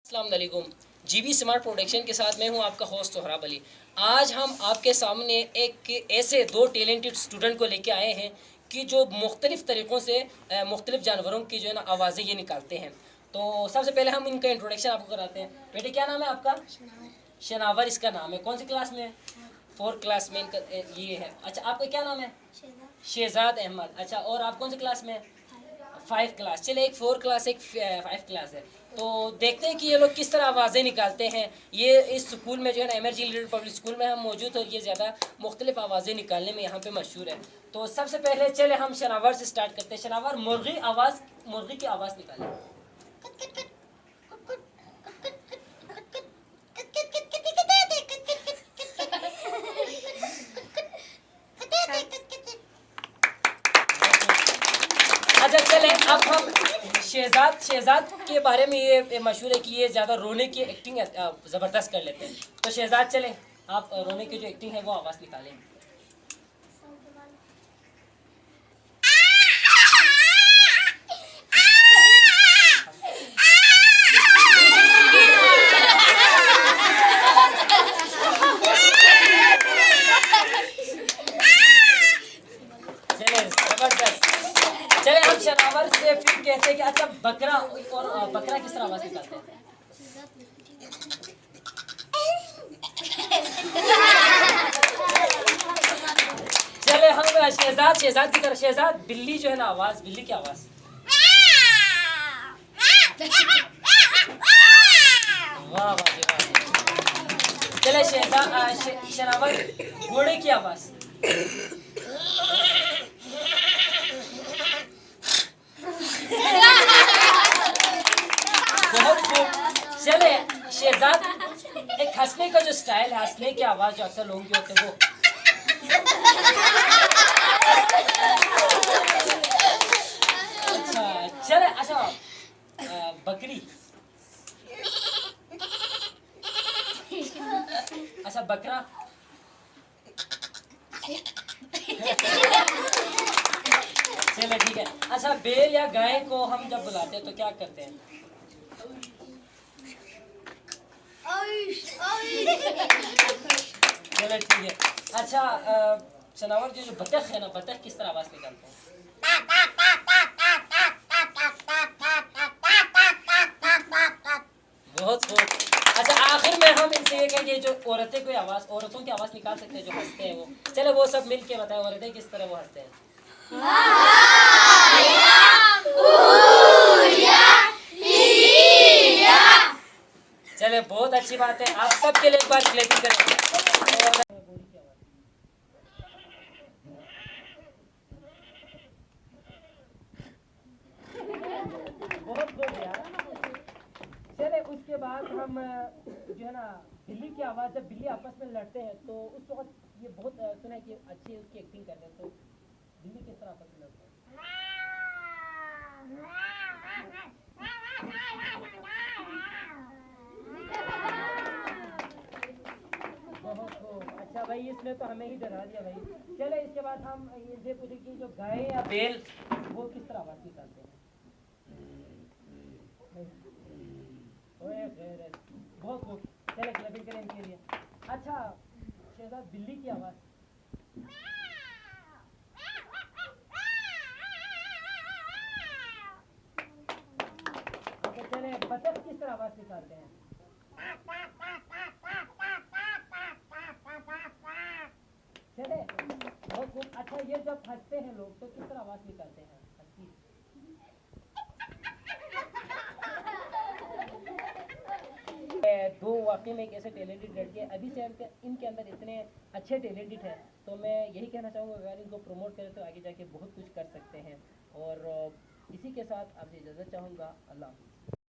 अस्सलाम वालेकुम। GB smart production के साथ मैं हूं आपका होस्ट सोहराब अली। आज हम आपके सामने एक ऐसे दो टैलेंटेड स्टूडेंट को लेके आए हैं कि जो मुख्तलिफ़ तरीक़ों से मुख्तलिफ़ जानवरों की जो है ना आवाज़ें ये निकालते हैं। तो सबसे पहले हम इनका इंट्रोडक्शन आपको कराते हैं। बेटे क्या नाम है आपका? शनावर इसका नाम है। कौन सी क्लास में है? 4th क्लास में इनका ये है। अच्छा आपका क्या नाम है? शहजाद अहमद। अच्छा और आप कौन सी क्लास में? 5 क्लास। चले एक 4 क्लास एक 5 क्लास है। तो देखते हैं कि ये लोग किस तरह आवाज़ें निकालते हैं। ये इस स्कूल में जो है ना एमर्जी लीडर पब्लिक स्कूल में हम मौजूद हैं और ये ज़्यादा मुख्तलिफ आवाज़ें निकालने में यहाँ पे मशहूर है। तो सबसे पहले चले हम शनावर से स्टार्ट करते हैं। शनावर मुर्गी की आवाज़ निकालें। अच्छा चले अब हम शहजाद के बारे में ये मशहूर है कि ये ज़्यादा रोने की एक्टिंग ज़बरदस्त कर लेते हैं। तो शहजाद चलें आप रोने की जो एक्टिंग है वो आवाज़ निकालें। चले ज़बरदस्त। चले हम शनावर से फिर कहते हैं कि अच्छा बकरा किस तरह आवाज़ निकालते हैं? चले हम शहजाद की तरह। शहजाद बिल्ली जो है ना आवाज़ बिल्ली की आवाज़। वाह वाह जी वाह। चले शनावर घोड़े की आवाज़। बहुत खूब। चले शहजाद एक हंसने का जो स्टाइल है, हंसने की आवाज़ जो अक्सर लोगों की होती है वो। अच्छा चले अच्छा बकरी। अच्छा बकरा। चले ठीक है। अच्छा बैल या गाय को हम जब बुलाते हैं तो क्या करते हैं? चलो ठीक है। अच्छा शनावर जो बतख है ना, बतख किस तरह आवाज़ निकालते हैं? बहुत खूब। अच्छा आखिर में हम इनसे ये कहेंगे जो औरतों की आवाज़ निकाल सकते हैं जो हंसते हैं वो। चलो वो सब मिल के बताएं औरतें किस तरह वो हंसते हैं। चले बहुत अच्छी बात है। आप सबके लिए एक बार क्लैपिंग करें। बहुत खूब यार। चले उसके बाद हम जो है ना बिल्ली की आवाज़, जब बिल्ली आपस में लड़ते हैं तो उस वक्त ये बहुत सुना है कि अच्छी उसकी एक्टिंग करते हैं। तो बिल्ली किस तरह आपस में लड़ते हैं? बहुत खूब। अच्छा भाई इसने तो हमें ही डरा दिया भाई। चले इसके बाद हम ये पूछे कि जो गाय या बैल वो किस तरह आवाज़ निकालते हैं? बहुत खूब। चले क्लबिंग करें इनके लिए। अच्छा शहजाद बिल्ली की आवाज़। अच्छा चले बतख किस तरह आवाज़ निकालते हैं? चले बहुत खूब। अच्छा ये जब हंसते हैं लोग तो किस तरह आवाज़ निकालते हैं हंसी? दो वाकई में एक ऐसे टैलेंटेड लड़के अभी से इनके अंदर इतने अच्छे टैलेंटेड हैं। तो मैं यही कहना चाहूँगा अगर इनको प्रमोट करें तो आगे जाके बहुत कुछ कर सकते हैं। और इसी के साथ आपसे इजाज़त चाहूँगा। अल्लाह हाफ़िज़।